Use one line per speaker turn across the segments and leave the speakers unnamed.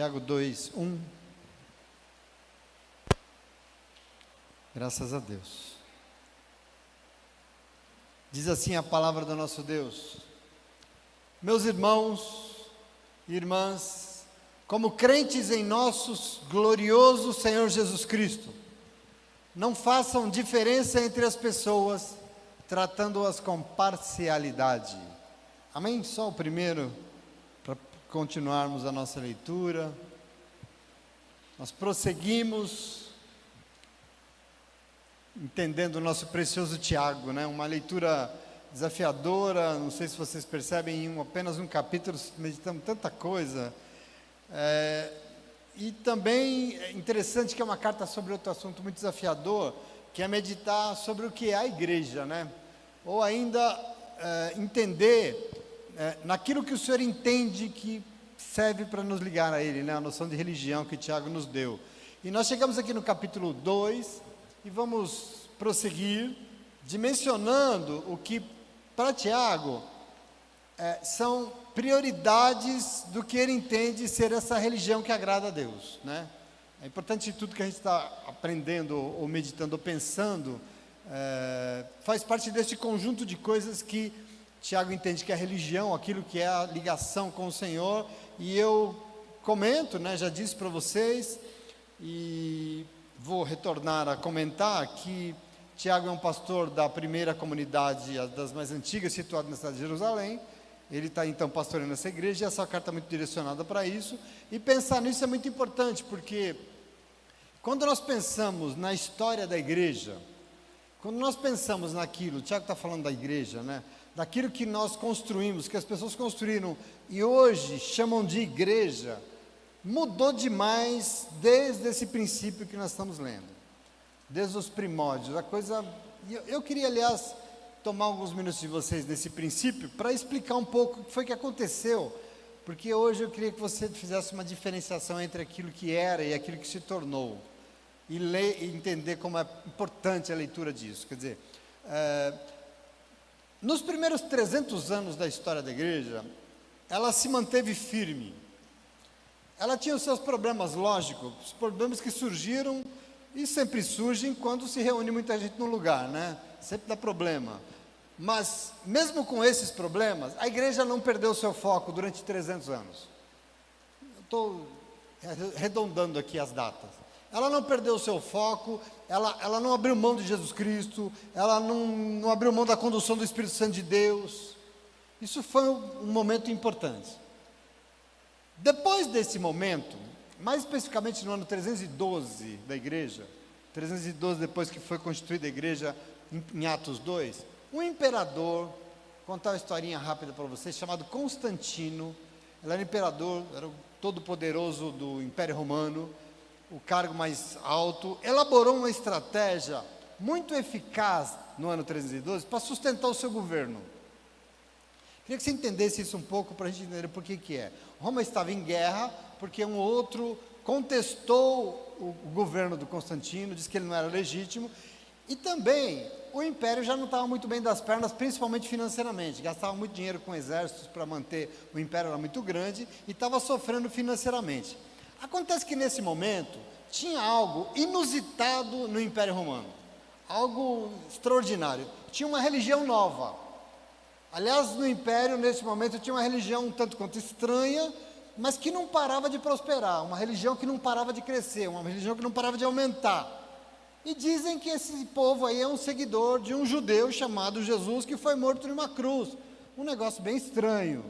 Tiago 2:1. Graças a Deus. Diz assim a palavra do nosso Deus: meus irmãos e irmãs, como crentes em nosso glorioso Senhor Jesus Cristo, não façam diferença entre as pessoas, tratando-as com parcialidade. Amém? Só o primeiro, para continuarmos a nossa leitura. Nós prosseguimos entendendo o nosso precioso Tiago, né? Uma leitura desafiadora. Não sei se vocês percebem, em apenas um capítulo meditamos tanta coisa. E também é interessante que é uma carta sobre outro assunto muito desafiador, que é meditar sobre o que é a igreja, né? Ou ainda entender naquilo que o Senhor entende que serve para nos ligar a Ele, né? A noção de religião que Tiago nos deu. E nós chegamos aqui no capítulo 2 e vamos prosseguir dimensionando o que para Tiago são prioridades do que ele entende ser essa religião que agrada a Deus, né? É importante que tudo que a gente está aprendendo, ou meditando, ou pensando, faz parte desse conjunto de coisas que Tiago entende que é a religião, aquilo que é a ligação com o Senhor. E eu comento, né, já disse para vocês, e vou retornar a comentar, que Tiago é um pastor da primeira comunidade, das mais antigas, situada na cidade de Jerusalém. Ele está então pastoreando essa igreja, e essa carta é muito direcionada para isso. E pensar nisso é muito importante, porque quando nós pensamos na história da igreja, quando nós pensamos naquilo, Tiago está falando da igreja, né? Daquilo que nós construímos, que as pessoas construíram e hoje chamam de igreja, mudou demais desde esse princípio que nós estamos lendo, desde os primórdios. A coisa, eu queria, aliás, tomar alguns minutos de vocês nesse princípio para explicar um pouco o que foi que aconteceu, porque hoje eu queria que você fizesse uma diferenciação entre aquilo que era e aquilo que se tornou, e ler e entender como é importante a leitura disso. Quer dizer, nos primeiros 300 anos da história da igreja, ela se manteve firme. Ela tinha os seus problemas, lógico, os problemas que surgiram e sempre surgem quando se reúne muita gente num lugar, né? Sempre dá problema. Mas, mesmo com esses problemas, a igreja não perdeu seu foco durante 300 anos. Eu estou arredondando aqui as datas. Ela não perdeu o seu foco, ela não abriu mão de Jesus Cristo, ela não abriu mão da condução do Espírito Santo de Deus. Isso foi um momento importante. Depois desse momento, mais especificamente no ano 312 da igreja, 312 depois que foi constituída a igreja, em Atos 2, um imperador, vou contar uma historinha rápida para vocês, chamado Constantino. Ele era imperador, era o todo-poderoso do Império Romano, o cargo mais alto, elaborou uma estratégia muito eficaz no ano 312 para sustentar o seu governo. Queria que você entendesse isso um pouco para a gente entender por que é. Roma estava em guerra porque um outro contestou o governo do Constantino, disse que ele não era legítimo, e também o império já não estava muito bem das pernas, principalmente financeiramente, gastava muito dinheiro com exércitos para manter, o império era muito grande e estava sofrendo financeiramente. Acontece que nesse momento tinha algo inusitado no Império Romano, algo extraordinário. Tinha uma religião nova. Aliás, no Império, nesse momento, tinha uma religião um tanto quanto estranha, mas que não parava de prosperar, uma religião que não parava de crescer, uma religião que não parava de aumentar. E dizem que esse povo aí é um seguidor de um judeu chamado Jesus, que foi morto numa cruz. Um negócio bem estranho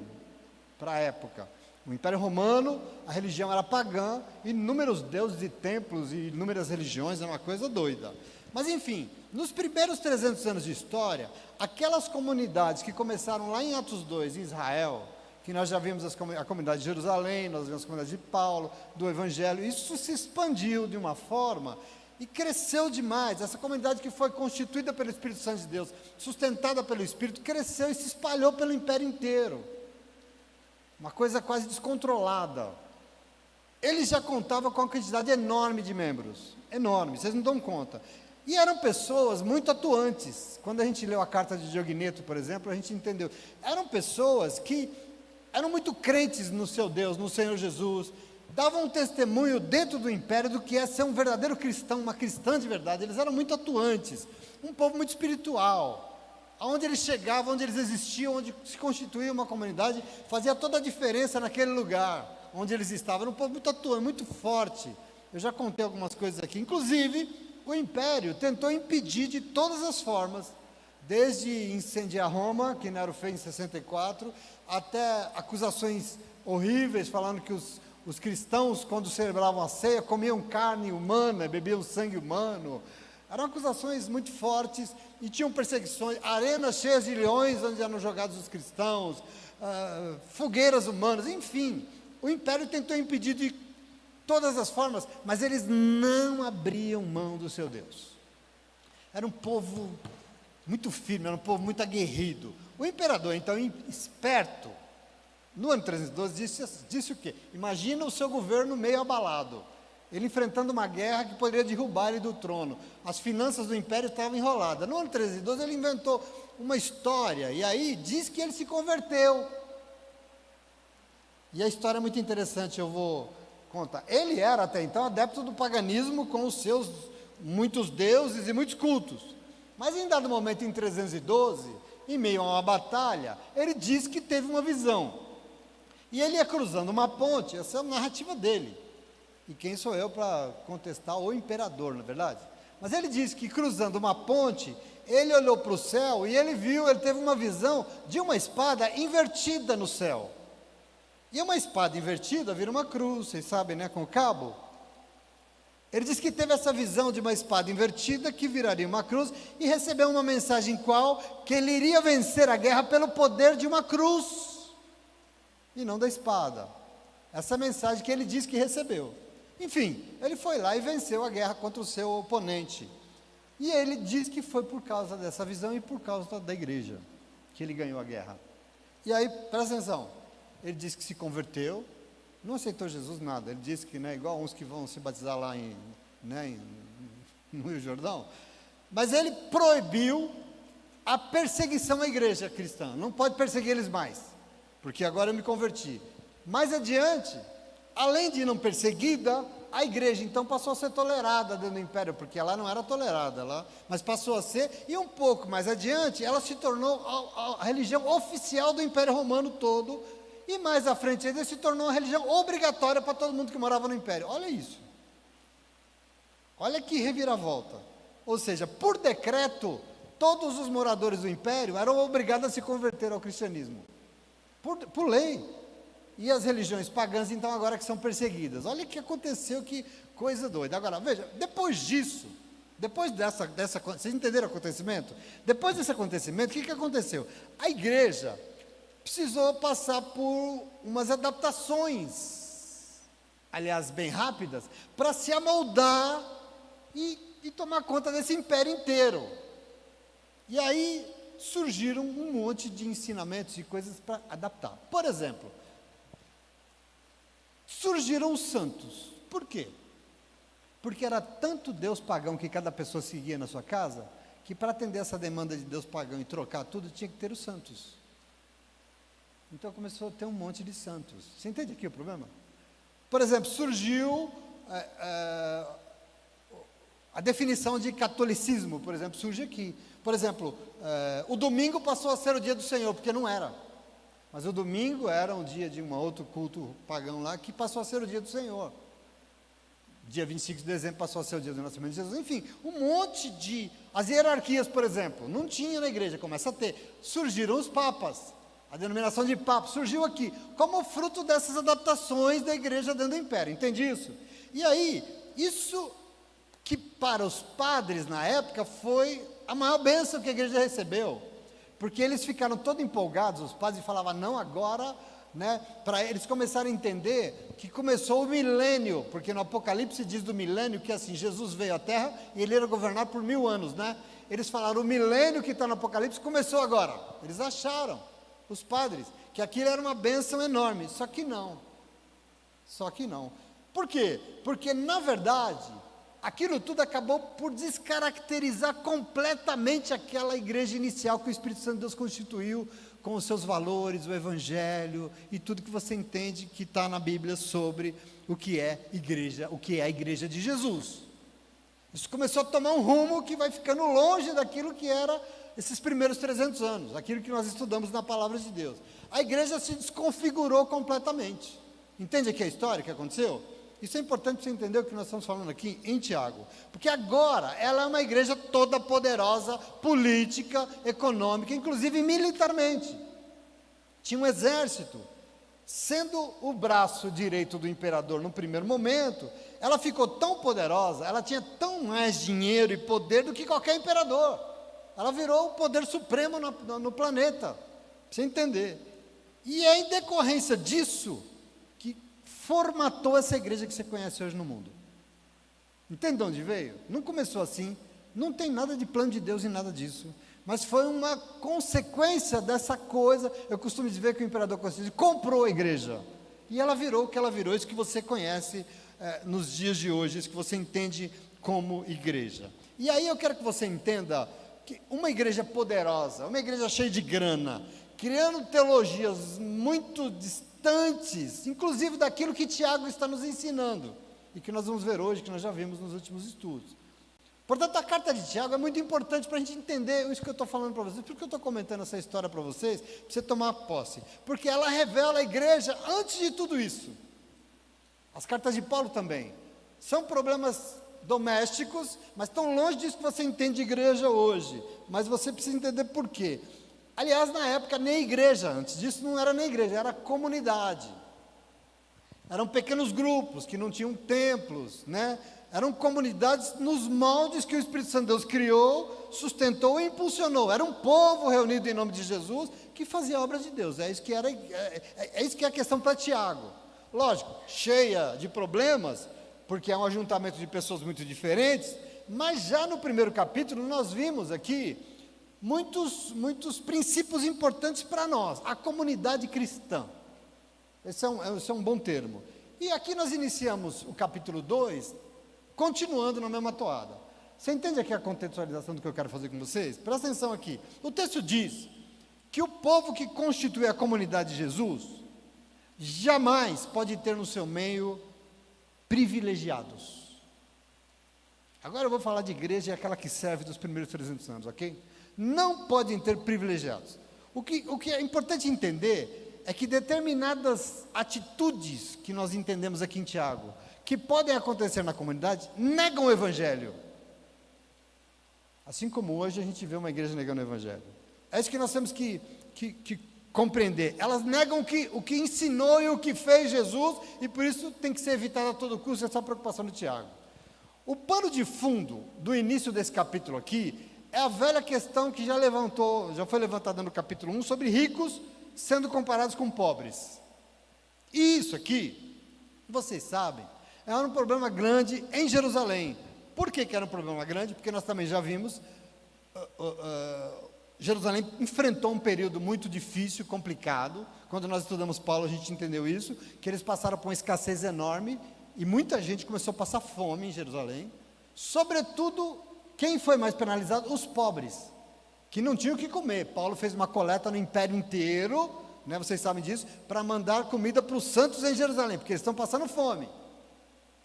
para a época. O Império Romano, a religião era pagã, inúmeros deuses e templos e inúmeras religiões, era uma coisa doida. Mas enfim, nos primeiros 300 anos de história, aquelas comunidades que começaram lá em Atos 2, em Israel, que nós já vimos a comunidade de Jerusalém, nós vimos a comunidade de Paulo, do Evangelho, isso se expandiu de uma forma e cresceu demais. Essa comunidade que foi constituída pelo Espírito Santo de Deus, sustentada pelo Espírito, cresceu e se espalhou pelo império inteiro. Uma coisa quase descontrolada. Ele já contava com uma quantidade enorme de membros, enorme, vocês não dão conta. E eram pessoas muito atuantes. Quando a gente leu a carta de Diogneto, por exemplo, a gente entendeu. Eram pessoas que eram muito crentes no seu Deus, no Senhor Jesus, davam um testemunho dentro do império do que é ser um verdadeiro cristão, uma cristã de verdade. Eles eram muito atuantes, um povo muito espiritual. Aonde eles chegavam, onde eles existiam, onde se constituía uma comunidade, fazia toda a diferença naquele lugar onde eles estavam. Era um povo muito atuante, muito forte. Eu já contei algumas coisas aqui. Inclusive, o império tentou impedir de todas as formas, desde incendiar Roma, que Nero fez em 64, até acusações horríveis, falando que os cristãos, quando celebravam a ceia, comiam carne humana, bebiam sangue humano. Eram acusações muito fortes e tinham perseguições, arenas cheias de leões onde eram jogados os cristãos, fogueiras humanas, enfim. O império tentou impedir de todas as formas, mas eles não abriam mão do seu Deus. Era um povo muito firme, era um povo muito aguerrido. O imperador, então, esperto, no ano 312, disse o quê? Imagina o seu governo meio abalado, ele enfrentando uma guerra que poderia derrubar ele do trono. As finanças do império estavam enroladas. No ano 312 ele inventou uma história, e aí diz que ele se converteu. E a história é muito interessante, eu vou contar. Ele era até então adepto do paganismo, com os seus muitos deuses e muitos cultos. Mas em dado momento, em 312, em meio a uma batalha, ele diz que teve uma visão. E ele ia cruzando uma ponte, essa é a narrativa dele. E quem sou eu para contestar o imperador, não é verdade? Mas ele diz que cruzando uma ponte, ele olhou para o céu e ele teve uma visão de uma espada invertida no céu. E uma espada invertida vira uma cruz, vocês sabem, né, com o cabo. Ele diz que teve essa visão de uma espada invertida que viraria uma cruz e recebeu uma mensagem que ele iria vencer a guerra pelo poder de uma cruz e não da espada. Essa mensagem que ele diz que recebeu. Enfim, ele foi lá e venceu a guerra contra o seu oponente. E ele diz que foi por causa dessa visão e por causa da igreja que ele ganhou a guerra. E aí, presta atenção, ele diz que se converteu, não aceitou Jesus nada. Ele disse que, né, igual uns que vão se batizar lá no Rio Jordão, mas ele proibiu a perseguição à igreja cristã. Não pode perseguir eles mais, porque agora eu me converti. Mais adiante, além de não perseguida, a igreja então passou a ser tolerada dentro do império, porque ela não era tolerada, mas passou a ser, e um pouco mais adiante, ela se tornou a religião oficial do Império Romano todo, e mais à frente ainda se tornou uma religião obrigatória para todo mundo que morava no império. Olha isso. Olha que reviravolta. Ou seja, por decreto, todos os moradores do império eram obrigados a se converter ao cristianismo. Por lei. E as religiões pagãs, então, agora que são perseguidas. Olha o que aconteceu, que coisa doida. Agora, veja, depois disso, depois dessa vocês entenderam o acontecimento? Depois desse acontecimento, o que aconteceu? A igreja precisou passar por umas adaptações, aliás, bem rápidas, para se amoldar e tomar conta desse império inteiro. E aí surgiram um monte de ensinamentos e coisas para adaptar. Por exemplo, surgiram os santos. Por quê? Porque era tanto Deus pagão que cada pessoa seguia na sua casa, que para atender essa demanda de Deus pagão e trocar tudo, tinha que ter os santos. Então começou a ter um monte de santos. Você entende aqui o problema? Por exemplo, surgiu a definição de catolicismo, por exemplo, surge aqui. Por exemplo, o domingo passou a ser o dia do Senhor, porque não era. Mas o domingo era um dia de um outro culto pagão lá, que passou a ser o dia do Senhor. Dia 25 de dezembro passou a ser o dia do nascimento de Jesus. Enfim, um monte de... As hierarquias, por exemplo, não tinha na igreja, começa a ter. Surgiram os papas. A denominação de papa surgiu aqui, como fruto dessas adaptações da igreja dentro do império. Entende isso? E aí, isso que para os padres na época foi a maior bênção que a igreja recebeu. Porque eles ficaram todos empolgados, os padres falavam, não, agora, né, para eles começarem a entender que começou o milênio, porque no Apocalipse diz do milênio que assim, Jesus veio à Terra e ele era governado por 1000 anos, né? Eles falaram, o milênio que está no Apocalipse começou agora. Eles acharam, os padres, que aquilo era uma bênção enorme, só que não. Por quê? Porque na verdade, aquilo tudo acabou por descaracterizar completamente aquela igreja inicial que o Espírito Santo de Deus constituiu com os seus valores, o Evangelho e tudo que você entende que está na Bíblia sobre o que é igreja, o que é a igreja de Jesus. Isso começou a tomar um rumo que vai ficando longe daquilo que era esses primeiros 300 anos, aquilo que nós estudamos na Palavra de Deus. A igreja se desconfigurou completamente. Entende aqui a história que aconteceu? Isso é importante para você entender o que nós estamos falando aqui em Tiago, porque agora ela é uma igreja toda poderosa, política, econômica, inclusive militarmente. Tinha um exército. Sendo o braço direito do imperador no primeiro momento, ela ficou tão poderosa, ela tinha tão mais dinheiro e poder do que qualquer imperador. Ela virou o poder supremo no planeta, para você entender. E é em decorrência disso que formatou essa igreja que você conhece hoje no mundo. Entende de onde veio? Não começou assim, não tem nada de plano de Deus em nada disso, mas foi uma consequência dessa coisa. Eu costumo dizer que o imperador Constantino comprou a igreja, e ela virou o que ela virou, isso que você conhece nos dias de hoje, isso que você entende como igreja. E aí eu quero que você entenda que uma igreja poderosa, uma igreja cheia de grana, criando teologias muito distantes, inclusive daquilo que Tiago está nos ensinando, e que nós vamos ver hoje, que nós já vimos nos últimos estudos. Portanto, a carta de Tiago é muito importante para a gente entender isso que eu estou falando para vocês. Por que eu estou comentando essa história para vocês? Para você tomar posse. Porque ela revela a igreja antes de tudo isso. As cartas de Paulo também. São problemas domésticos, mas estão longe disso que você entende de igreja hoje. Mas você precisa entender por quê. Aliás, na época, nem igreja, antes disso não era nem igreja, era comunidade. Eram pequenos grupos que não tinham templos, né? Eram comunidades nos moldes que o Espírito Santo de Deus criou, sustentou e impulsionou. Era um povo reunido em nome de Jesus que fazia a obra de Deus. É isso que é a questão para Tiago. Lógico, cheia de problemas, porque é um ajuntamento de pessoas muito diferentes, mas já no primeiro capítulo nós vimos aqui muitos princípios importantes para nós, a comunidade cristã. Esse é um bom termo. E aqui nós iniciamos o capítulo 2, continuando na mesma toada. Você entende aqui a contextualização do que eu quero fazer com vocês? Presta atenção aqui. O texto diz que o povo que constitui a comunidade de Jesus jamais pode ter no seu meio privilegiados. Agora eu vou falar de igreja, é aquela que serve dos primeiros 300 anos, ok? Não podem ter privilegiados. O que é importante entender é que determinadas atitudes que nós entendemos aqui em Tiago, que podem acontecer na comunidade, negam o Evangelho. Assim como hoje a gente vê uma igreja negando o Evangelho. É isso que nós temos que compreender. Elas negam o que ensinou e o que fez Jesus, e por isso tem que ser evitado a todo custo essa preocupação do Tiago. O pano de fundo do início desse capítulo aqui é a velha questão que já foi levantada no capítulo 1, sobre ricos sendo comparados com pobres. E isso aqui, vocês sabem, era um problema grande em Jerusalém. Por que era um problema grande? Porque nós também já vimos, Jerusalém enfrentou um período muito difícil, complicado. Quando nós estudamos Paulo, a gente entendeu isso, que eles passaram por uma escassez enorme, e muita gente começou a passar fome em Jerusalém. Sobretudo, quem foi mais penalizado? Os pobres, que não tinham o que comer. Paulo fez uma coleta no império inteiro, né, vocês sabem disso, para mandar comida para os santos em Jerusalém, porque eles estão passando fome.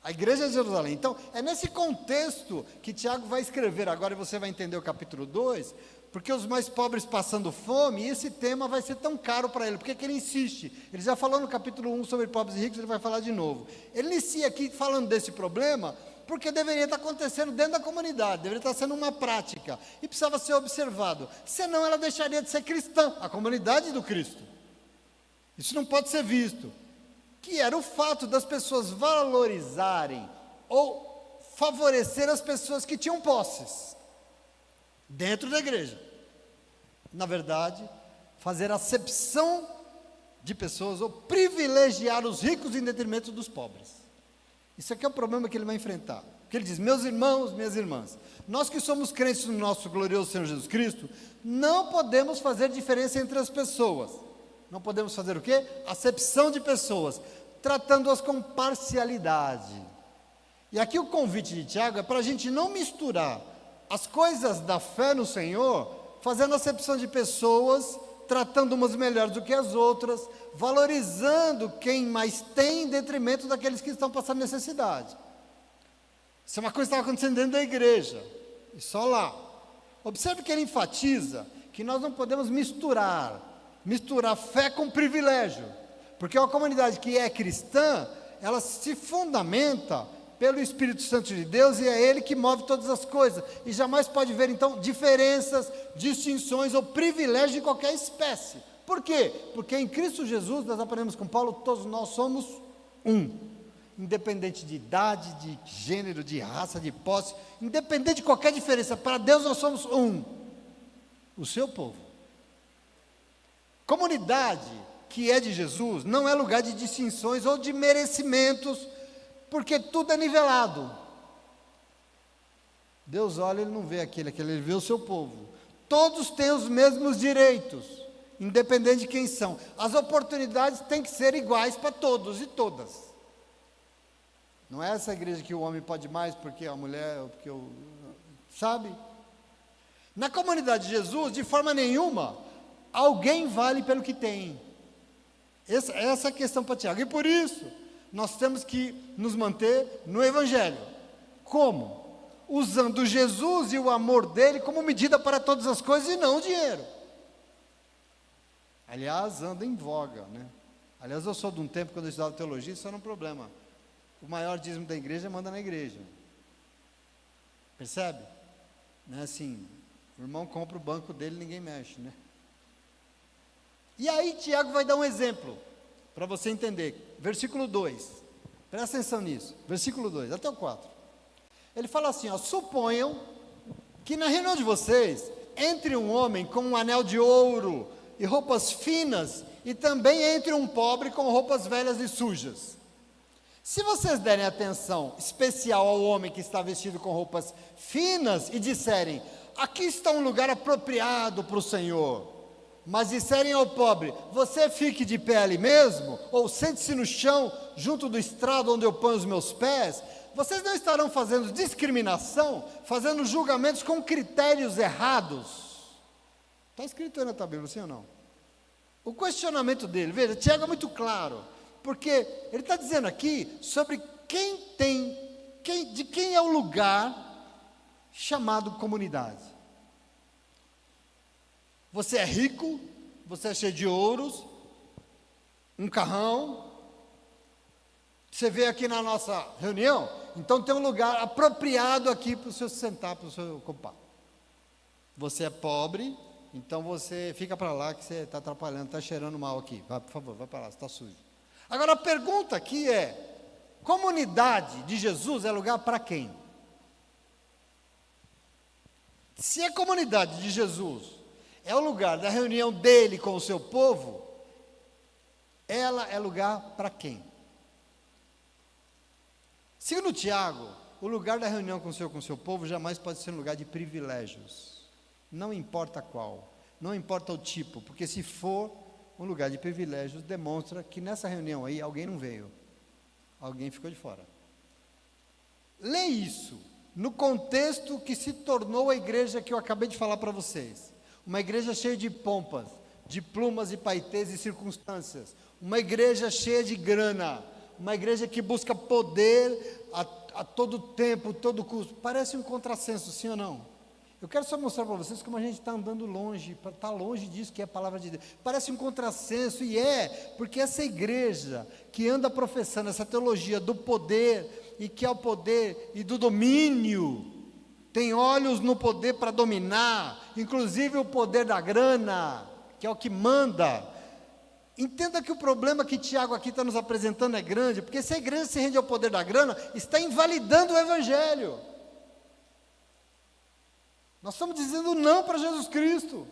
A igreja de Jerusalém. Então, é nesse contexto que Tiago vai escrever agora, e você vai entender o capítulo 2, porque os mais pobres passando fome, e esse tema vai ser tão caro para ele, porque que ele insiste. Ele já falou no capítulo 1 sobre pobres e ricos, ele vai falar de novo. Ele inicia aqui falando desse problema, porque deveria estar acontecendo dentro da comunidade, deveria estar sendo uma prática, e precisava ser observado, senão ela deixaria de ser cristã, a comunidade do Cristo. Isso não pode ser visto. Que era o fato das pessoas valorizarem ou favorecer as pessoas que tinham posses dentro da igreja. Na verdade, fazer acepção de pessoas ou privilegiar os ricos em detrimento dos pobres. Isso aqui é o problema que ele vai enfrentar. Porque ele diz: meus irmãos, minhas irmãs, nós que somos crentes no nosso glorioso Senhor Jesus Cristo, não podemos fazer diferença entre as pessoas. Não podemos fazer o quê? Acepção de pessoas, tratando-as com parcialidade. E aqui o convite de Tiago é para a gente não misturar as coisas da fé no Senhor, fazendo acepção de pessoas tratando umas melhores do que as outras, valorizando quem mais tem em detrimento daqueles que estão passando necessidade. Isso é uma coisa que estava acontecendo dentro da igreja, e só lá. Observe que ele enfatiza que nós não podemos misturar fé com privilégio, porque uma comunidade que é cristã, ela se fundamenta pelo Espírito Santo de Deus, e é Ele que move todas as coisas, e jamais pode ver então diferenças, distinções ou privilégios de qualquer espécie. Por quê? Porque em Cristo Jesus, nós aprendemos com Paulo, todos nós somos um, independente de idade, de gênero, de raça, de posse, independente de qualquer diferença, para Deus nós somos um, o seu povo. Comunidade que é de Jesus não é lugar de distinções ou de merecimentos, porque tudo é nivelado. Deus olha, Ele não vê aquele, Ele vê o seu povo. Todos têm os mesmos direitos, independente de quem são. As oportunidades têm que ser iguais para todos e todas. Não é essa igreja que o homem pode mais porque a mulher, porque o... Sabe? Na comunidade de Jesus, de forma nenhuma, alguém vale pelo que tem. Essa é a questão para Tiago. E por isso, nós temos que nos manter no Evangelho. Como? Usando Jesus e o amor dele como medida para todas as coisas e não o dinheiro. Aliás, anda em voga, né? Aliás, eu sou de um tempo, quando eu estudava teologia, isso era um problema. O maior dízimo da igreja manda na igreja. Percebe? Não é assim, o irmão compra o banco dele e ninguém mexe, né? E aí Tiago vai dar um exemplo, para você entender. Versículo 2, presta atenção nisso, versículo 2, até o 4. Ele fala assim, ó, suponham que na reunião de vocês, entre um homem com um anel de ouro e roupas finas, e também entre um pobre com roupas velhas e sujas. Se vocês derem atenção especial ao homem que está vestido com roupas finas e disserem, aqui está um lugar apropriado para o Senhor, mas disserem ao pobre, você fique de pé ali mesmo, ou sente-se no chão, junto do estrado onde eu ponho os meus pés, vocês não estarão fazendo discriminação, fazendo julgamentos com critérios errados. Está escrito aí na tua Bíblia, sim ou não? O questionamento dele, veja, Tiago é muito claro, porque ele está dizendo aqui sobre de quem é o lugar chamado comunidade. Você é rico, você é cheio de ouros, um carrão, você veio aqui na nossa reunião, então tem um lugar apropriado aqui para o senhor sentar, para o senhor ocupar. Você é pobre, então você fica para lá que você está atrapalhando, está cheirando mal aqui, vai, por favor, vai para lá, você está sujo. Agora a pergunta aqui é, comunidade de Jesus é lugar para quem? Se a comunidade de Jesus é o lugar da reunião dele com o seu povo, ela é lugar para quem? Segundo Tiago, o lugar da reunião com o seu povo jamais pode ser um lugar de privilégios, não importa qual, não importa o tipo, porque se for um lugar de privilégios, demonstra que nessa reunião aí alguém não veio, alguém ficou de fora. Lê isso no contexto que se tornou a igreja que eu acabei de falar para vocês. Uma igreja cheia de pompas, de plumas e paetês e circunstâncias. Uma igreja cheia de grana. Uma igreja que busca poder a todo tempo, todo custo. Parece um contrassenso, sim ou não? Eu quero só mostrar para vocês como a gente está andando longe, está longe disso que é a palavra de Deus. Parece um contrassenso, e porque essa igreja que anda professando essa teologia do poder, e que é o poder e do domínio, tem olhos no poder para dominar, inclusive o poder da grana, que é o que manda. Entenda que o problema que Tiago aqui está nos apresentando é grande, porque se a igreja se rende ao poder da grana, está invalidando o Evangelho. Nós estamos dizendo não para Jesus Cristo.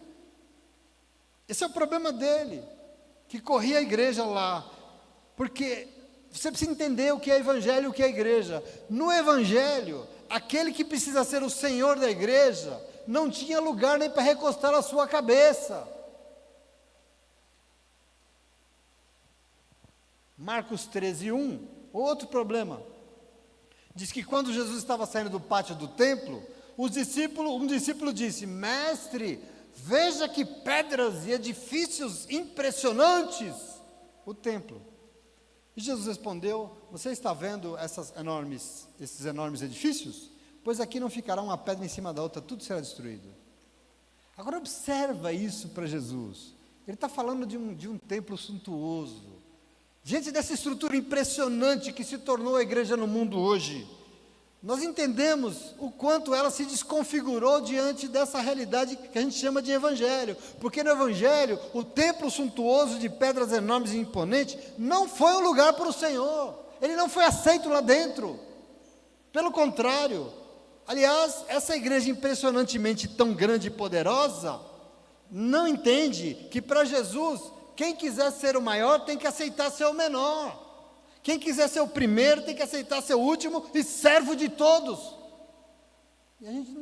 Esse é o problema dele, que corria a igreja lá, porque você precisa entender o que é Evangelho e o que é igreja. No Evangelho, aquele que precisa ser o Senhor da igreja, não tinha lugar nem para recostar a sua cabeça. Marcos 13:1, outro problema. Diz que quando Jesus estava saindo do pátio do templo, um discípulo disse, mestre, veja que pedras e edifícios impressionantes, o templo. E Jesus respondeu: você está vendo esses enormes edifícios? Pois aqui não ficará uma pedra em cima da outra, tudo será destruído. Agora observa isso para Jesus. Ele está falando de um templo suntuoso, diante dessa estrutura impressionante que se tornou a igreja no mundo hoje. Nós entendemos o quanto ela se desconfigurou diante dessa realidade que a gente chama de evangelho, porque no evangelho, o templo suntuoso de pedras enormes e imponentes não foi um lugar para o Senhor, ele não foi aceito lá dentro, pelo contrário. Aliás, essa igreja impressionantemente tão grande e poderosa, não entende que para Jesus, quem quiser ser o maior tem que aceitar ser o menor. Quem quiser ser o primeiro tem que aceitar ser o último e servo de todos. E a gente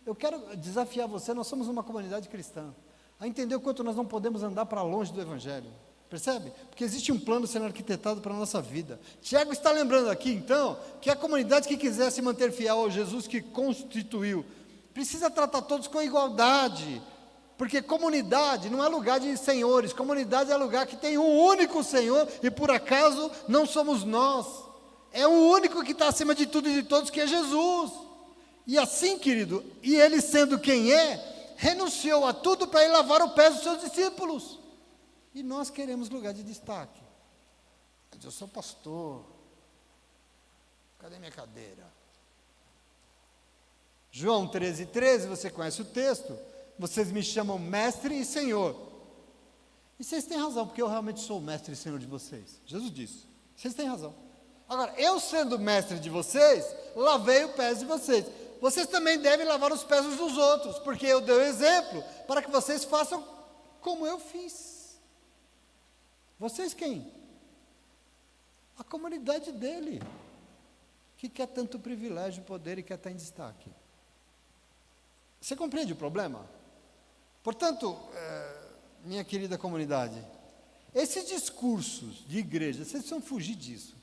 eu quero desafiar você, nós somos uma comunidade cristã, a entender o quanto nós não podemos andar para longe do evangelho. Percebe? Porque existe um plano sendo arquitetado para a nossa vida. Tiago está lembrando aqui, então, que a comunidade que quiser se manter fiel ao Jesus que constituiu, precisa tratar todos com igualdade, porque comunidade não é lugar de senhores, comunidade é lugar que tem um único Senhor, e por acaso não somos nós, é o único que está acima de tudo e de todos, que é Jesus. E assim, querido, e ele sendo quem é, renunciou a tudo para ir lavar o pé dos seus discípulos. E nós queremos lugar de destaque. Eu sou pastor, cadê minha cadeira? João 13:13, você conhece o texto? Vocês me chamam mestre e senhor. E vocês têm razão, porque eu realmente sou o mestre e senhor de vocês. Jesus disse, vocês têm razão. Agora, eu sendo mestre de vocês, lavei os pés de vocês. Vocês também devem lavar os pés uns dos outros, porque eu dei o exemplo para que vocês façam como eu fiz. Vocês quem? A comunidade dele, que quer tanto privilégio, poder e quer estar em destaque. Você compreende o problema? Portanto, minha querida comunidade, esses discursos de igreja, vocês precisam fugir disso,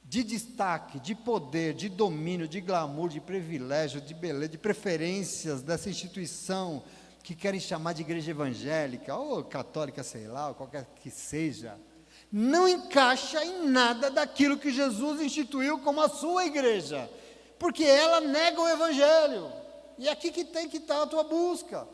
de destaque, de poder, de domínio, de glamour, de privilégio, de beleza, de preferências dessa instituição que querem chamar de igreja evangélica, ou católica, sei lá, ou qualquer que seja, não encaixa em nada daquilo que Jesus instituiu como a sua igreja, porque ela nega o evangelho, e é aqui que tem que estar a tua busca.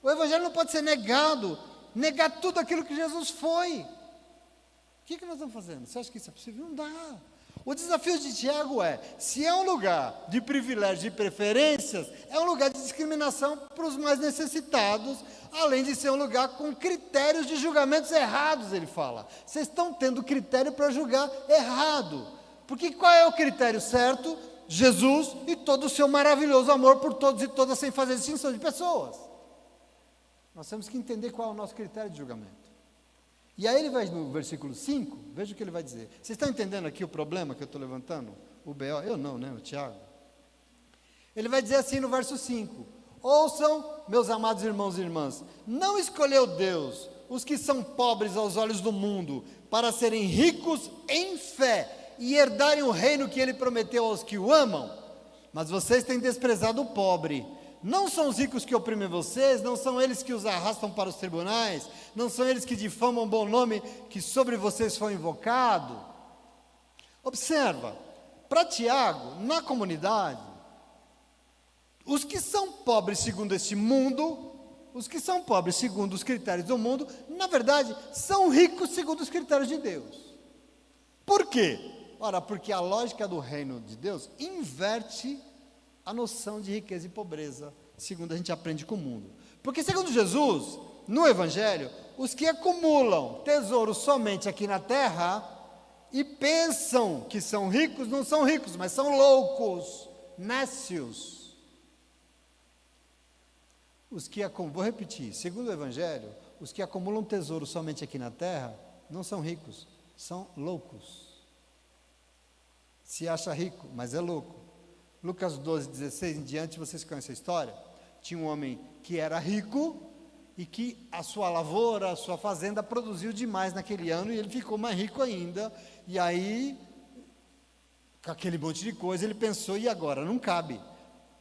O evangelho não pode ser negado, negar tudo aquilo que Jesus foi. O que nós estamos fazendo? Você acha que isso é possível? Não dá. O desafio de Tiago é, se é um lugar de privilégios e preferências, é um lugar de discriminação para os mais necessitados, além de ser um lugar com critérios de julgamentos errados, ele fala. Vocês estão tendo critério para julgar errado. Porque qual é o critério certo? Jesus e todo o seu maravilhoso amor por todos e todas, sem fazer distinção de pessoas. Nós temos que entender qual é o nosso critério de julgamento. E aí ele vai no versículo 5, veja o que ele vai dizer. Vocês estão entendendo aqui o problema que eu estou levantando? O BO, eu não, né, o Tiago. Ele vai dizer assim no verso 5, ouçam, meus amados irmãos e irmãs, não escolheu Deus os que são pobres aos olhos do mundo, para serem ricos em fé, e herdarem o reino que ele prometeu aos que o amam, mas vocês têm desprezado o pobre. Não são os ricos que oprimem vocês, não são eles que os arrastam para os tribunais, não são eles que difamam o bom nome que sobre vocês foi invocado. Observa, para Tiago, na comunidade, os que são pobres segundo este mundo, os que são pobres segundo os critérios do mundo, na verdade, são ricos segundo os critérios de Deus. Por quê? Ora, porque a lógica do reino de Deus inverte a noção de riqueza e pobreza, segundo a gente aprende com o mundo. Porque segundo Jesus, no Evangelho, os que acumulam tesouros somente aqui na terra e pensam que são ricos, não são ricos, mas são loucos, nécios. Vou repetir, segundo o Evangelho, os que acumulam tesouros somente aqui na terra, não são ricos, são loucos. Se acha rico, mas é louco. Lucas 12:16 em diante, vocês conhecem a história? Tinha um homem que era rico e que a sua lavoura, a sua fazenda produziu demais naquele ano e ele ficou mais rico ainda. E aí, com aquele monte de coisa, ele pensou, e agora? Não cabe.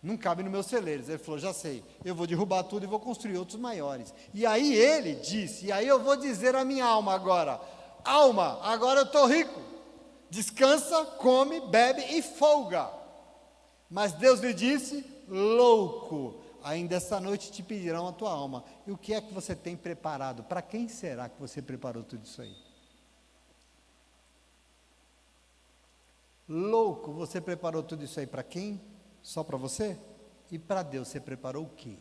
não cabe nos meus celeiros. Ele falou, já sei, eu vou derrubar tudo e vou construir outros maiores. E aí ele disse, e aí eu vou dizer à minha alma agora, alma, agora eu estou rico, descansa, come, bebe e folga. Mas Deus lhe disse, louco, ainda esta noite te pedirão a tua alma. E o que é que você tem preparado? Para quem será que você preparou tudo isso aí? Louco, você preparou tudo isso aí para quem? Só para você? E para Deus você preparou o quê?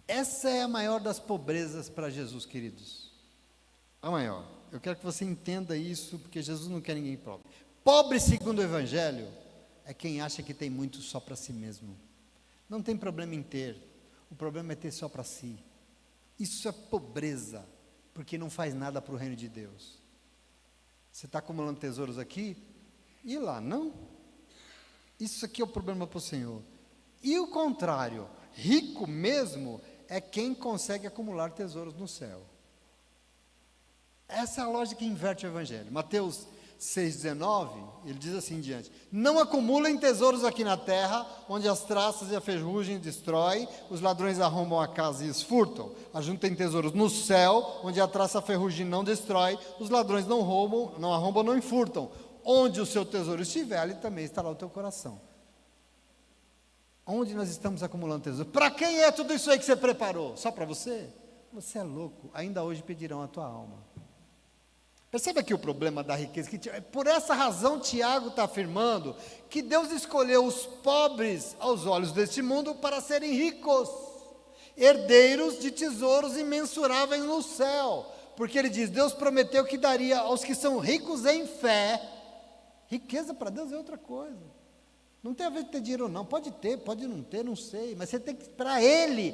Essa é a maior das pobrezas para Jesus, queridos. A maior. Eu quero que você entenda isso, porque Jesus não quer ninguém pobre. Pobre, segundo o Evangelho, é quem acha que tem muito só para si mesmo. Não tem problema em ter, o problema é ter só para si. Isso é pobreza, porque não faz nada para o reino de Deus. Você está acumulando tesouros aqui, e lá, não. Isso aqui é o problema para o Senhor. E o contrário, rico mesmo, é quem consegue acumular tesouros no céu. Essa é a lógica que inverte o Evangelho. Mateus 6,19, ele diz assim em diante, não acumulem tesouros aqui na terra, onde as traças e a ferrugem destroem, os ladrões arrombam a casa e os furtam. Ajuntem tesouros no céu, onde a traça e a ferrugem não destrói, os ladrões não roubam, não arrombam, não furtam. Onde o seu tesouro estiver, ali também estará o teu coração. Onde nós estamos acumulando tesouro? Para quem é tudo isso aí que você preparou? Só para você? Você é louco, ainda hoje pedirão a tua alma. Percebe aqui o problema da riqueza? Por essa razão, Tiago está afirmando que Deus escolheu os pobres aos olhos deste mundo para serem ricos, herdeiros de tesouros imensuráveis no céu. Porque ele diz, Deus prometeu que daria aos que são ricos em fé. Riqueza para Deus é outra coisa. Não tem a ver com ter dinheiro ou não, pode ter, pode não ter, não sei, mas você tem que, para Ele,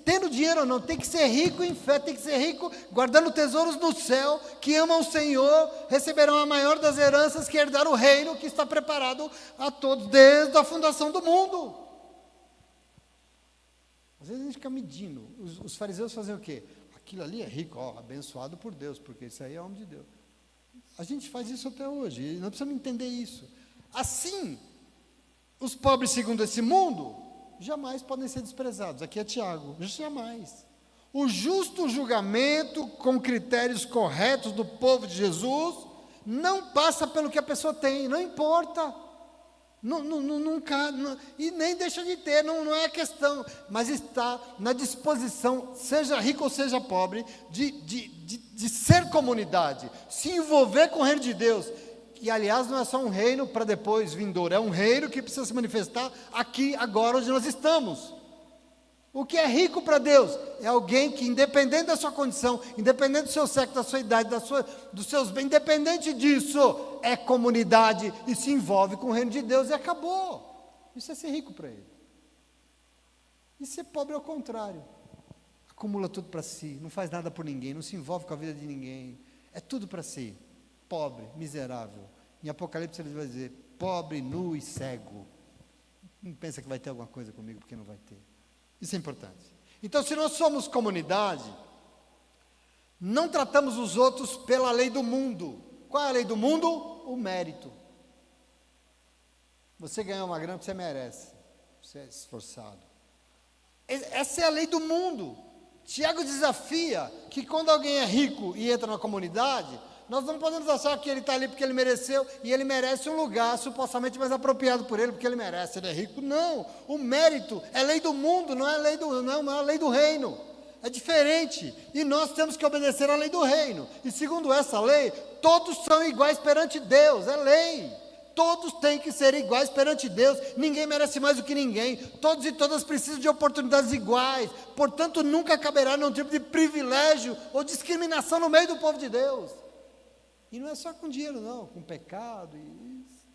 tendo dinheiro ou não, tem que ser rico em fé, tem que ser rico guardando tesouros no céu, que amam o Senhor, receberão a maior das heranças, que herdar o reino que está preparado a todos, desde a fundação do mundo. Às vezes a gente fica medindo, os fariseus fazem o quê? Aquilo ali é rico, ó, abençoado por Deus, porque isso aí é homem de Deus. A gente faz isso até hoje, e nós precisamos entender isso. Assim, os pobres segundo esse mundo, jamais podem ser desprezados. Aqui é Tiago, jamais. O justo julgamento com critérios corretos do povo de Jesus, não passa pelo que a pessoa tem, não importa. Nunca, e nem deixa de ter, não é questão, mas está na disposição, seja rico ou seja pobre, de ser comunidade, se envolver com o reino de Deus. E aliás não é só um reino para depois vindouro, é um reino que precisa se manifestar aqui, agora, onde nós estamos. O que é rico para Deus? É alguém que, independente da sua condição, independente do seu sexo, da sua idade, dos seus bens, independente disso, é comunidade e se envolve com o reino de Deus e acabou. Isso é ser rico para ele. E ser pobre ao contrário. Acumula tudo para si, não faz nada por ninguém, não se envolve com a vida de ninguém, é tudo para si. Pobre, miserável. Em Apocalipse ele vai dizer, pobre, nu e cego. Não pensa que vai ter alguma coisa comigo, porque não vai ter. Isso é importante. Então, se nós somos comunidade, não tratamos os outros pela lei do mundo. Qual é a lei do mundo? O mérito. Você ganhou uma grana, você merece. Você é esforçado. Essa é a lei do mundo. Tiago desafia que quando alguém é rico e entra na comunidade, nós não podemos achar que ele está ali porque ele mereceu, e ele merece um lugar supostamente mais apropriado por ele, porque ele merece, ele é rico. Não, o mérito é lei do mundo, não é a lei do reino. É diferente, e nós temos que obedecer à lei do reino. E segundo essa lei, todos são iguais perante Deus, é lei. Todos têm que ser iguais perante Deus, ninguém merece mais do que ninguém, todos e todas precisam de oportunidades iguais, portanto nunca caberá nenhum tipo de privilégio ou discriminação no meio do povo de Deus. E não é só com dinheiro não, com pecado e isso.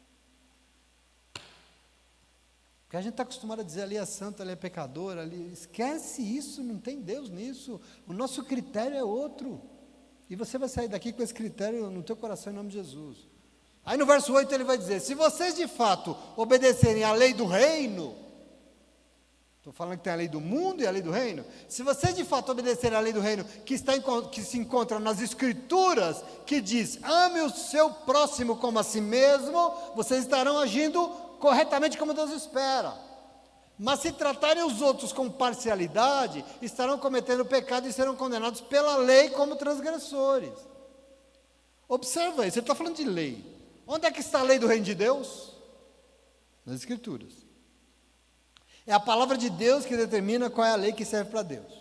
Porque a gente está acostumado a dizer ali é santo, ali é pecador, ali, esquece isso, não tem Deus nisso, o nosso critério é outro, e você vai sair daqui com esse critério no teu coração em nome de Jesus. Aí no verso 8 ele vai dizer, se vocês de fato obedecerem à lei do reino, estou falando que tem a lei do mundo e a lei do reino, se vocês de fato obedecerem à lei do reino, que se encontra nas escrituras, que diz, ame o seu próximo como a si mesmo, vocês estarão agindo corretamente como Deus espera. Mas se tratarem os outros com parcialidade, estarão cometendo pecado e serão condenados pela lei como transgressores. Observa isso, ele está falando de lei. Onde é que está a lei do reino de Deus? Nas Escrituras. É a palavra de Deus que determina qual é a lei que serve para Deus.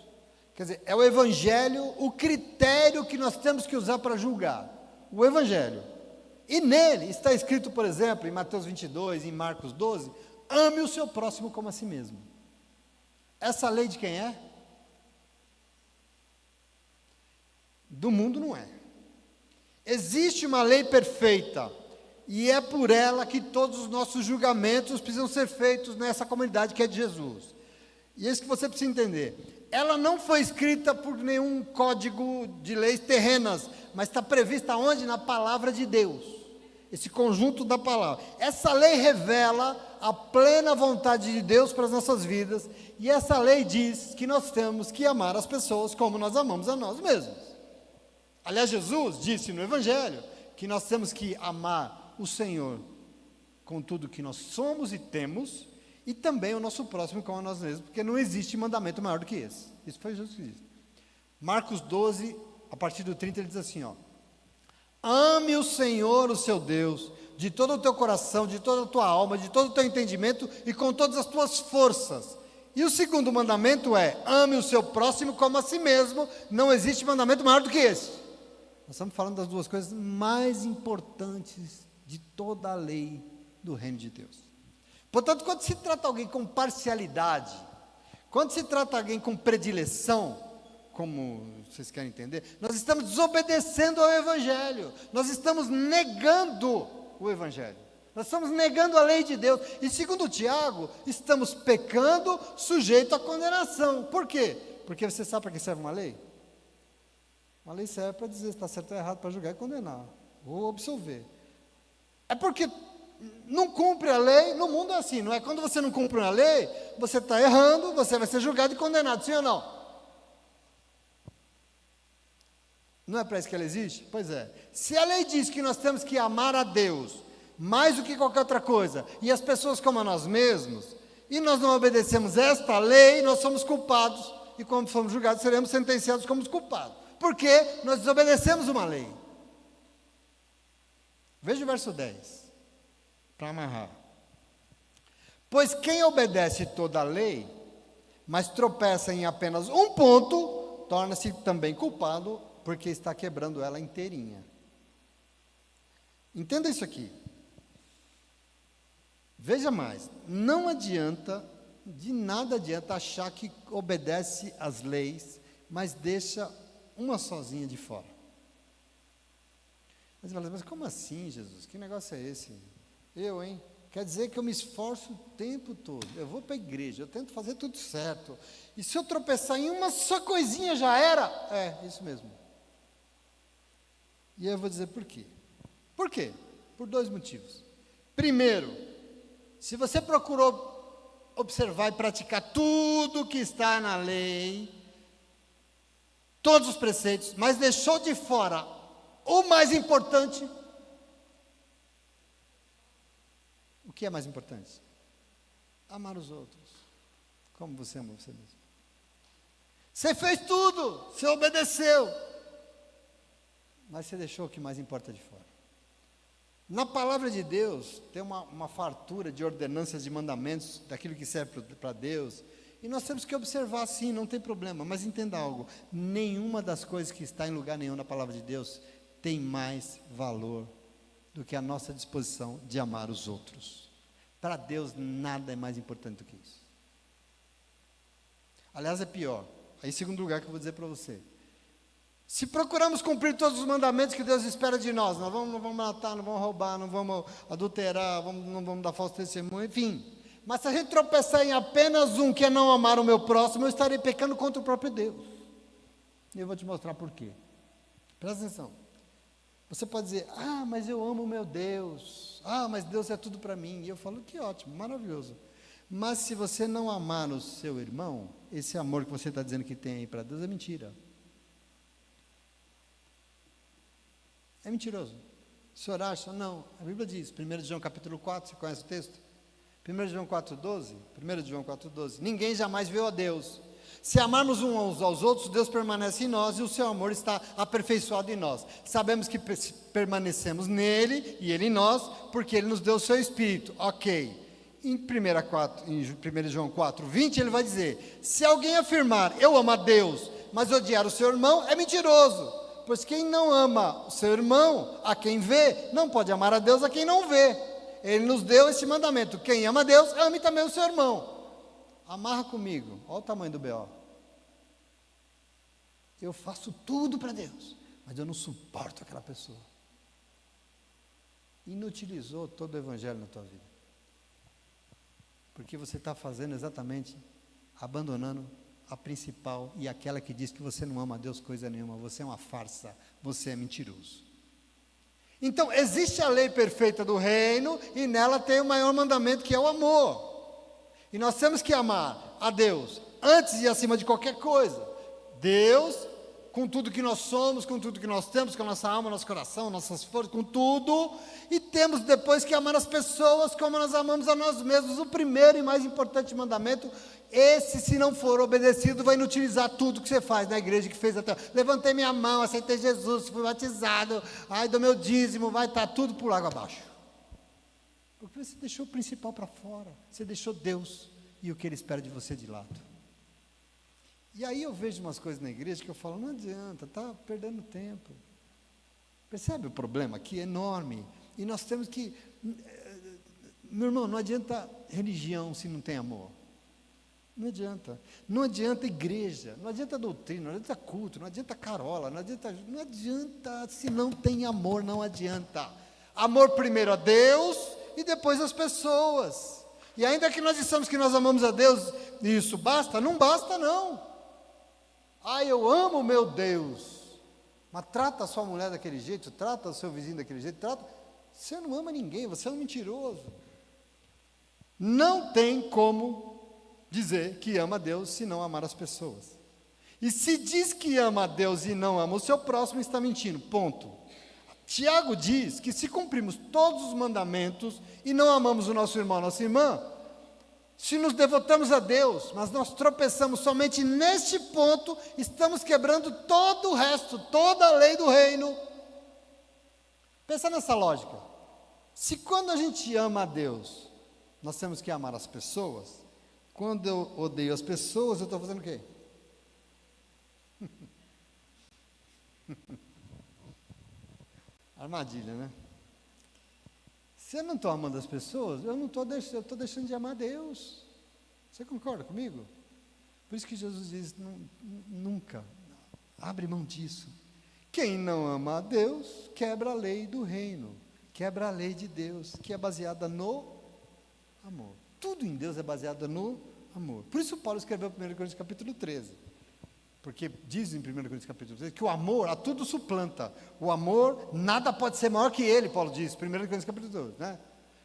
Quer dizer, é o Evangelho o critério que nós temos que usar para julgar. O Evangelho. E nele está escrito, por exemplo, em Mateus 22, em Marcos 12, ame o seu próximo como a si mesmo. Essa lei de quem é? Do mundo não é. Existe uma lei perfeita, e é por ela que todos os nossos julgamentos precisam ser feitos nessa comunidade que é de Jesus. E é isso que você precisa entender. Ela não foi escrita por nenhum código de leis terrenas, mas está prevista onde? Na palavra de Deus. Esse conjunto da palavra. Essa lei revela a plena vontade de Deus para as nossas vidas, e essa lei diz que nós temos que amar as pessoas como nós amamos a nós mesmos. Aliás, Jesus disse no Evangelho que nós temos que amar o Senhor com tudo que nós somos e temos, e também o nosso próximo como a nós mesmos, porque não existe mandamento maior do que esse. Isso foi Jesus que disse. Marcos 12, a partir do 30, ele diz assim, ó: ame o Senhor, o seu Deus, de todo o teu coração, de toda a tua alma, de todo o teu entendimento e com todas as tuas forças. E o segundo mandamento é: ame o seu próximo como a si mesmo. Não existe mandamento maior do que esse. Nós estamos falando das duas coisas mais importantes de toda a lei do reino de Deus. Portanto, quando se trata alguém com parcialidade, quando se trata alguém com predileção, como vocês querem entender, nós estamos desobedecendo ao Evangelho, nós estamos negando o Evangelho, nós estamos negando a lei de Deus, e segundo Tiago, estamos pecando, sujeito à condenação. Por quê? Porque você sabe para que serve uma lei? Uma lei serve para dizer se está certo ou errado, para julgar e condenar, ou absolver. É porque não cumpre a lei. No mundo é assim, não é? Quando você não cumpre uma lei, você está errando, você vai ser julgado e condenado, sim ou não? Não é para isso que ela existe? Pois é. Se a lei diz que nós temos que amar a Deus mais do que qualquer outra coisa, e as pessoas como a nós mesmos, e nós não obedecemos esta lei, nós somos culpados, e quando formos julgados, seremos sentenciados como culpados, porque nós desobedecemos uma lei. Veja o verso 10, para amarrar. Pois quem obedece toda a lei, mas tropeça em apenas um ponto, torna-se também culpado, porque está quebrando ela inteirinha. Entenda isso aqui. Veja mais, não adianta, de nada adianta achar que obedece às leis, mas deixa uma sozinha de fora. Mas você fala, mas como assim, Jesus? Que negócio é esse? Hein? Quer dizer que eu me esforço o tempo todo, eu vou para a igreja, eu tento fazer tudo certo, e se eu tropeçar em uma só coisinha já era? É, isso mesmo. E eu vou dizer por quê. Por quê? Por dois motivos. Primeiro, se você procurou observar e praticar tudo que está na lei, todos os preceitos, mas deixou de fora o mais importante. O que é mais importante? Amar os outros, como você ama você mesmo. Você fez tudo, você obedeceu, mas você deixou o que mais importa de fora. Na palavra de Deus, tem uma fartura de ordenanças, de mandamentos, daquilo que serve para Deus, e nós temos que observar sim, não tem problema, mas entenda algo, nenhuma das coisas que está em lugar nenhum na palavra de Deus tem mais valor do que a nossa disposição de amar os outros. Para Deus nada é mais importante do que isso. Aliás, é pior. Aí, segundo lugar que eu vou dizer para você, se procuramos cumprir todos os mandamentos que Deus espera de nós, não vamos matar, não vamos roubar, não vamos adulterar, não vamos dar falso testemunho, enfim. Mas se a gente tropeçar em apenas um, que é não amar o meu próximo, eu estarei pecando contra o próprio Deus. E eu vou te mostrar por quê. Presta atenção. Você pode dizer, mas eu amo o meu Deus, mas Deus é tudo para mim. E eu falo, que ótimo, maravilhoso. Mas se você não amar o seu irmão, esse amor que você está dizendo que tem aí para Deus é mentira. É mentiroso. O senhor acha? Não. A Bíblia diz, 1 João capítulo 4, você conhece o texto? 1 João 4,12, 1 João 4,12, ninguém jamais viu a Deus. Se amarmos uns aos outros, Deus permanece em nós e o seu amor está aperfeiçoado em nós. Sabemos que permanecemos nele e ele em nós, porque ele nos deu o seu Espírito. Ok. Em 1 João 4,20, ele vai dizer, se alguém afirmar, eu amo a Deus, mas odiar o seu irmão, é mentiroso. Pois quem não ama o seu irmão, a quem vê, não pode amar a Deus a quem não vê. Ele nos deu esse mandamento, quem ama a Deus, ame também o seu irmão. Amarra comigo, olha o tamanho do B.O. Eu faço tudo para Deus, mas eu não suporto aquela pessoa. Inutilizou todo o evangelho na tua vida. Porque você está fazendo exatamente, abandonando a principal e aquela que diz que você não ama a Deus coisa nenhuma, você é uma farsa, você é mentiroso. Então, existe a lei perfeita do reino e nela tem o maior mandamento que é o amor. E nós temos que amar a Deus antes e acima de qualquer coisa. Deus, com tudo que nós somos, com tudo que nós temos, com a nossa alma, nosso coração, nossas forças, com tudo. E temos depois que amar as pessoas como nós amamos a nós mesmos. O primeiro e mais importante mandamento, esse, se não for obedecido, vai inutilizar tudo que você faz na igreja que fez até. Levantei minha mão, aceitei Jesus, fui batizado, ai, do meu dízimo, vai estar tudo por água abaixo. Porque você deixou o principal para fora, você deixou Deus e o que Ele espera de você de lado. E aí eu vejo umas coisas na igreja que eu falo, não adianta, está perdendo tempo. Percebe o problema aqui? É enorme. E nós temos que, meu irmão, não adianta religião se não tem amor. Não adianta. Não adianta igreja, não adianta doutrina, não adianta culto, não adianta carola, não adianta se não tem amor, não adianta. Amor primeiro a Deus e depois as pessoas. E ainda que nós dissemos que nós amamos a Deus, e isso basta? Não basta não. Eu amo meu Deus. Mas trata a sua mulher daquele jeito, trata o seu vizinho daquele jeito, você não ama ninguém, você é um mentiroso. Não tem como dizer que ama a Deus se não amar as pessoas. E se diz que ama a Deus e não ama o seu próximo, está mentindo, ponto. Tiago diz que se cumprimos todos os mandamentos e não amamos o nosso irmão, a nossa irmã, se nos devotamos a Deus, mas nós tropeçamos somente neste ponto, estamos quebrando todo o resto, toda a lei do reino. Pensa nessa lógica. Se quando a gente ama a Deus, nós temos que amar as pessoas, quando eu odeio as pessoas, eu estou fazendo o quê? Armadilha, né? Se eu não estou amando as pessoas, eu estou deixando de amar a Deus. Você concorda comigo? Por isso que Jesus diz, nunca, abre mão disso. Quem não ama a Deus, quebra a lei do reino, quebra a lei de Deus, que é baseada no amor. Tudo em Deus é baseado no amor. Por isso Paulo escreveu 1 Coríntios capítulo 13. Porque diz em 1 Coríntios capítulo 13 que o amor a tudo suplanta. O amor, nada pode ser maior que ele, Paulo diz, 1 Coríntios capítulo 12, né?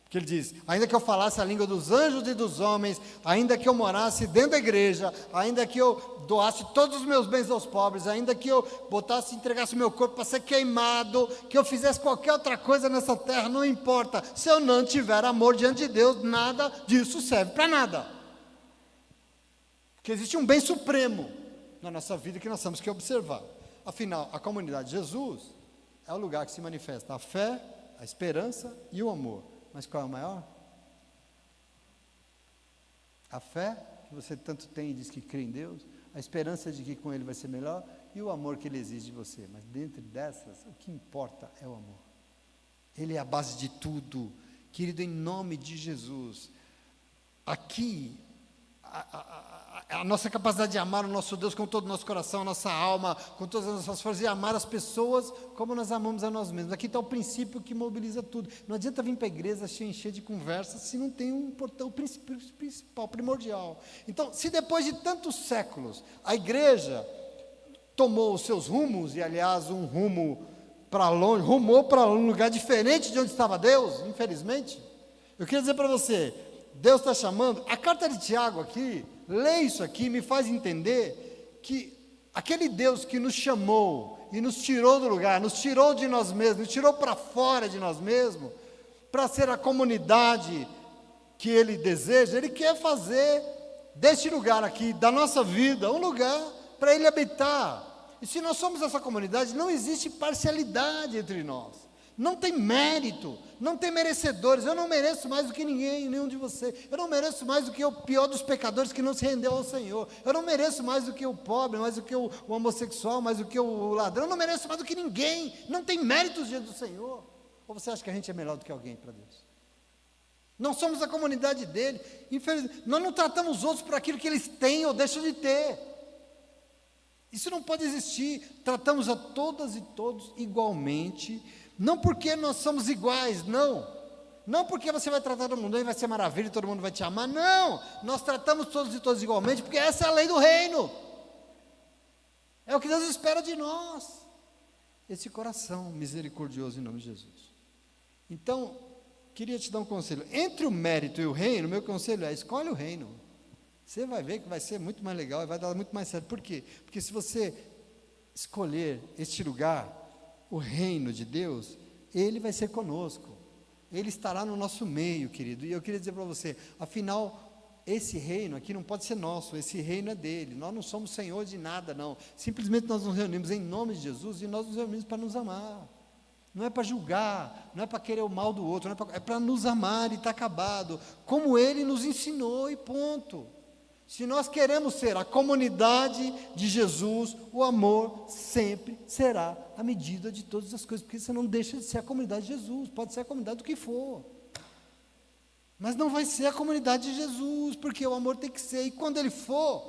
Porque ele diz, ainda que eu falasse a língua dos anjos e dos homens, ainda que eu morasse dentro da igreja, ainda que eu doasse todos os meus bens aos pobres, ainda que eu entregasse o meu corpo para ser queimado, que eu fizesse qualquer outra coisa nessa terra, não importa. Se eu não tiver amor diante de Deus, nada disso serve para nada. Porque existe um bem supremo na nossa vida que nós temos que observar. Afinal, a comunidade de Jesus é o lugar que se manifesta a fé, a esperança e o amor. Mas qual é o maior? A fé, que você tanto tem e diz que crê em Deus, a esperança de que com Ele vai ser melhor, e o amor que Ele exige de você. Mas dentro dessas, o que importa é o amor. Ele é a base de tudo. Querido, em nome de Jesus, aqui, a nossa capacidade de amar o nosso Deus com todo o nosso coração, a nossa alma, com todas as nossas forças, e amar as pessoas como nós amamos a nós mesmos. Aqui está o princípio que mobiliza tudo. Não adianta vir para a igreja se encher de conversas se não tem o principal, primordial. Então, se depois de tantos séculos a igreja tomou os seus rumos, e aliás um rumo para longe, rumou para um lugar diferente de onde estava Deus, infelizmente, eu queria dizer para você, Deus está chamando, a carta de Tiago aqui, lê isso aqui, me faz entender que aquele Deus que nos chamou e nos tirou do lugar, nos tirou de nós mesmos, nos tirou para fora de nós mesmos, para ser a comunidade que Ele deseja, Ele quer fazer deste lugar aqui, da nossa vida, um lugar para Ele habitar. E se nós somos essa comunidade, não existe parcialidade entre nós. Não tem mérito, não tem merecedores. Eu não mereço mais do que ninguém, nenhum de vocês. Eu não mereço mais do que o pior dos pecadores que não se rendeu ao Senhor. Eu não mereço mais do que o pobre, mais do que o homossexual, mais do que o ladrão. Eu não mereço mais do que ninguém. Não tem méritos diante do Senhor. Ou você acha que a gente é melhor do que alguém para Deus? Nós somos a comunidade dele. Infelizmente, nós não tratamos os outros por aquilo que eles têm ou deixam de ter. Isso não pode existir. Tratamos a todas e todos igualmente. Não porque nós somos iguais, não. Não porque você vai tratar todo mundo e vai ser maravilha e todo mundo vai te amar, não. Nós tratamos todos e todas igualmente, porque essa é a lei do reino. É o que Deus espera de nós. Esse coração misericordioso em nome de Jesus. Então, queria te dar um conselho. Entre o mérito e o reino, meu conselho é: escolhe o reino. Você vai ver que vai ser muito mais legal e vai dar muito mais certo. Por quê? Porque se você escolher este lugar, o reino de Deus, Ele vai ser conosco, Ele estará no nosso meio, querido. E eu queria dizer para você, afinal, esse reino aqui não pode ser nosso, esse reino é dele. Nós não somos senhor de nada, não. Simplesmente nós nos reunimos em nome de Jesus e nós nos reunimos para nos amar. Não é para julgar, não é para querer o mal do outro, é para nos amar e está acabado, como Ele nos ensinou e ponto. Se nós queremos ser a comunidade de Jesus, o amor sempre será a medida de todas as coisas, porque você não deixa de ser a comunidade de Jesus, pode ser a comunidade do que for, mas não vai ser a comunidade de Jesus, porque o amor tem que ser, e quando ele for,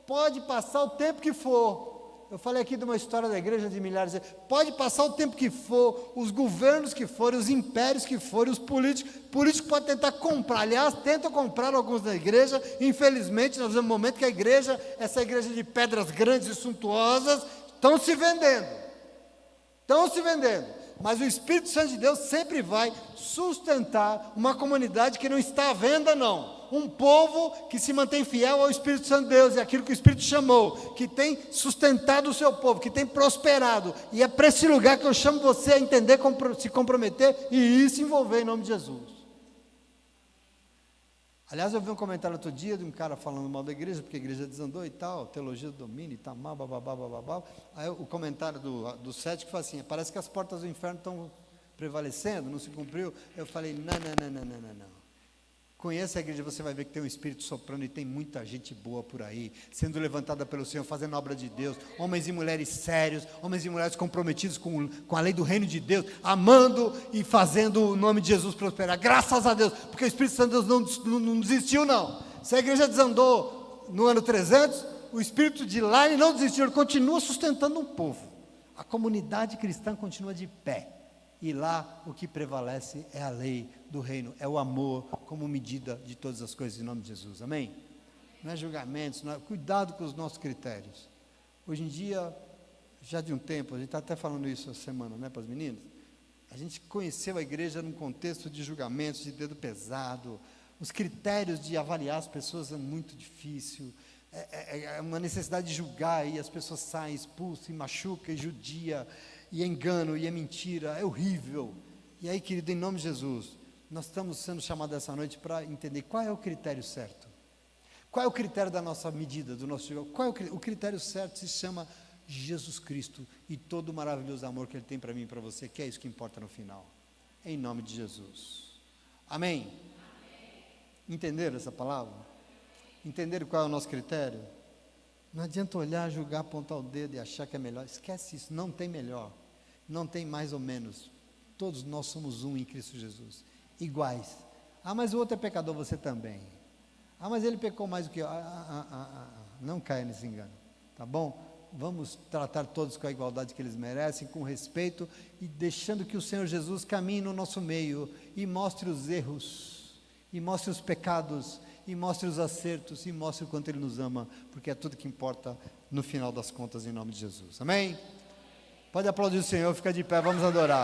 pode passar o tempo que for. Eu falei aqui de uma história da igreja de milhares de... Pode passar o tempo que for, os governos que forem, os impérios que forem, os políticos podem tentar comprar, aliás, tentam comprar alguns da igreja. Infelizmente, nós vemos um momento que a igreja, essa igreja de pedras grandes e suntuosas, estão se vendendo, mas o Espírito Santo de Deus sempre vai sustentar uma comunidade que não está à venda, não. Um povo que se mantém fiel ao Espírito Santo de Deus, e aquilo que o Espírito chamou, que tem sustentado o seu povo, que tem prosperado, e é para esse lugar que eu chamo você a entender, se comprometer, e ir se envolver em nome de Jesus. Aliás, eu vi um comentário outro dia de um cara falando mal da igreja, porque a igreja desandou e tal, teologia do domínio e tal, babá. Aí o comentário do cético foi assim: parece que as portas do inferno estão prevalecendo, não se cumpriu. Eu falei: não. Conheça a igreja, você vai ver que tem um Espírito soprando e tem muita gente boa por aí, sendo levantada pelo Senhor, fazendo a obra de Deus, homens e mulheres sérios, homens e mulheres comprometidos com a lei do reino de Deus, amando e fazendo o nome de Jesus prosperar, graças a Deus, porque o Espírito Santo de Deus não desistiu, não. Se a igreja desandou no ano 300, o Espírito de lá ele não desistiu, ele continua sustentando um povo, a comunidade cristã continua de pé. E lá o que prevalece é a lei do reino, é o amor como medida de todas as coisas em nome de Jesus, amém? Não é julgamentos, não é, cuidado com os nossos critérios. Hoje em dia, já de um tempo, a gente está até falando isso essa semana, né, para as meninas, a gente conheceu a igreja num contexto de julgamentos, de dedo pesado, os critérios de avaliar as pessoas é muito difícil, é uma necessidade de julgar, e as pessoas saem expulsas, e machucam, e judia, e é engano, e é mentira, é horrível. E aí, querido, em nome de Jesus, nós estamos sendo chamados essa noite para entender qual é o critério certo. Qual é o critério da nossa medida, do nosso julgamento? Qual é o critério certo? Se chama Jesus Cristo e todo o maravilhoso amor que Ele tem para mim e para você, que é isso que importa no final. Em nome de Jesus. Amém? Entenderam essa palavra? Entenderam qual é o nosso critério? Não adianta olhar, julgar, apontar o dedo e achar que é melhor. Esquece isso, não tem melhor. Não tem mais ou menos. Todos nós somos um em Cristo Jesus. Iguais. Ah, mas o outro é pecador, você também. Ah, mas ele pecou mais do que eu. Não caia nesse engano. Tá bom? Vamos tratar todos com a igualdade que eles merecem, com respeito, e deixando que o Senhor Jesus caminhe no nosso meio e mostre os erros, e mostre os pecados, e mostre os acertos, e mostre o quanto Ele nos ama, porque é tudo que importa no final das contas, em nome de Jesus. Amém? Pode aplaudir o Senhor, fica de pé, vamos adorar.